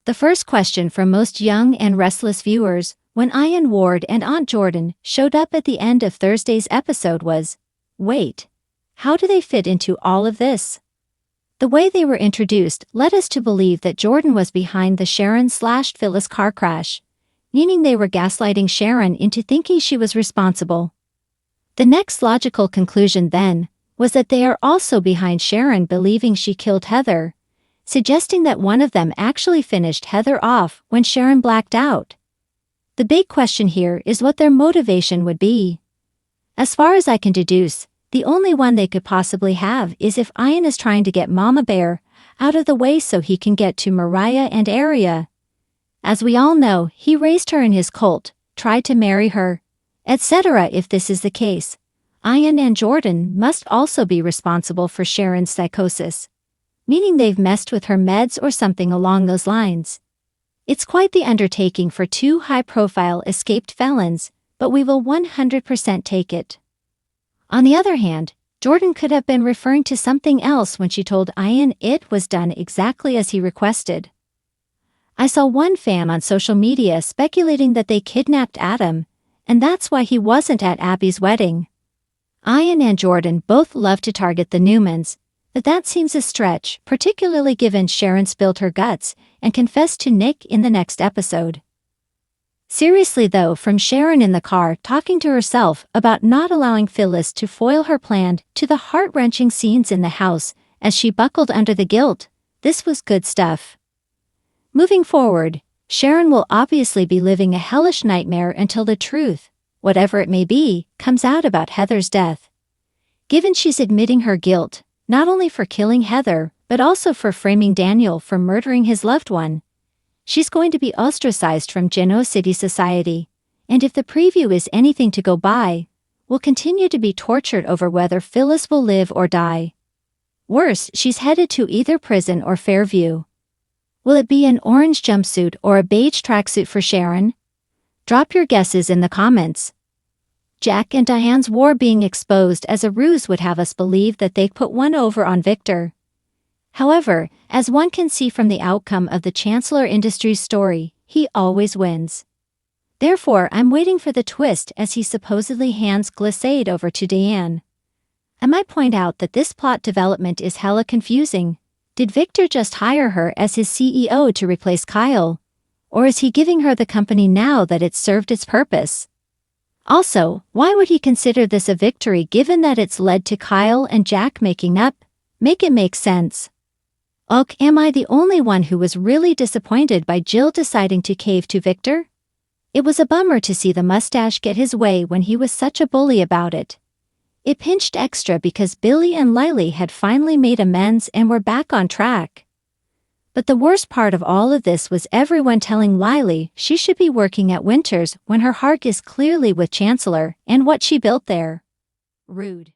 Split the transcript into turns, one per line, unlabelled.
The first question from most young and restless viewers, when Ian Ward and Aunt Jordan showed up at the end of Thursday's episode was, wait, how do they fit into all of this? The way they were introduced led us to believe that Jordan was behind the Sharon/Phyllis car crash, meaning they were gaslighting Sharon into thinking she was responsible. The next logical conclusion then was that they are also behind Sharon believing she killed Heather, suggesting that one of them actually finished Heather off when Sharon blacked out. The big question here is what their motivation would be. As far as I can deduce, the only one they could possibly have is if Ian is trying to get Mama Bear out of the way so he can get to Mariah and Aria. As we all know, he raised her in his cult, tried to marry her, etc. If this is the case, Ian and Jordan must also be responsible for Sharon's psychosis, meaning they've messed with her meds or something along those lines. It's quite the undertaking for two high-profile escaped felons, but we will 100% take it. On the other hand, Jordan could have been referring to something else when she told Ian it was done exactly as he requested. I saw one fan on social media speculating that they kidnapped Adam, and that's why he wasn't at Abby's wedding. Ian and Jordan both love to target the Newmans, but that seems a stretch, particularly given Sharon spilled her guts and confessed to Nick in the next episode. Seriously though, from Sharon in the car talking to herself about not allowing Phyllis to foil her plan to the heart-wrenching scenes in the house as she buckled under the guilt, this was good stuff. Moving forward, Sharon will obviously be living a hellish nightmare until the truth, whatever it may be, comes out about Heather's death. Given she's admitting her guilt, not only for killing Heather, but also for framing Daniel for murdering his loved one, she's going to be ostracized from Genoa City society, and if the preview is anything to go by, will continue to be tortured over whether Phyllis will live or die. Worse, she's headed to either prison or Fairview. Will it be an orange jumpsuit or a beige tracksuit for Sharon? Drop your guesses in the comments. Jack and Diane's war being exposed as a ruse would have us believe that they'd put one over on Victor. However, as one can see from the outcome of the Chancellor Industries story, he always wins. Therefore, I'm waiting for the twist as he supposedly hands Glissade over to Diane. I might point out that this plot development is hella confusing. Did Victor just hire her as his CEO to replace Kyle? Or is he giving her the company now that it's served its purpose? Also, why would he consider this a victory given that it's led to Kyle and Jack making up? Make it make sense. Ugh, am I the only one who was really disappointed by Jill deciding to cave to Victor? It was a bummer to see the mustache get his way when he was such a bully about it. It pinched extra because Billy and Lily had finally made amends and were back on track. But the worst part of all of this was everyone telling Lily she should be working at Winters when her heart is clearly with Chancellor and what she built there. Rude.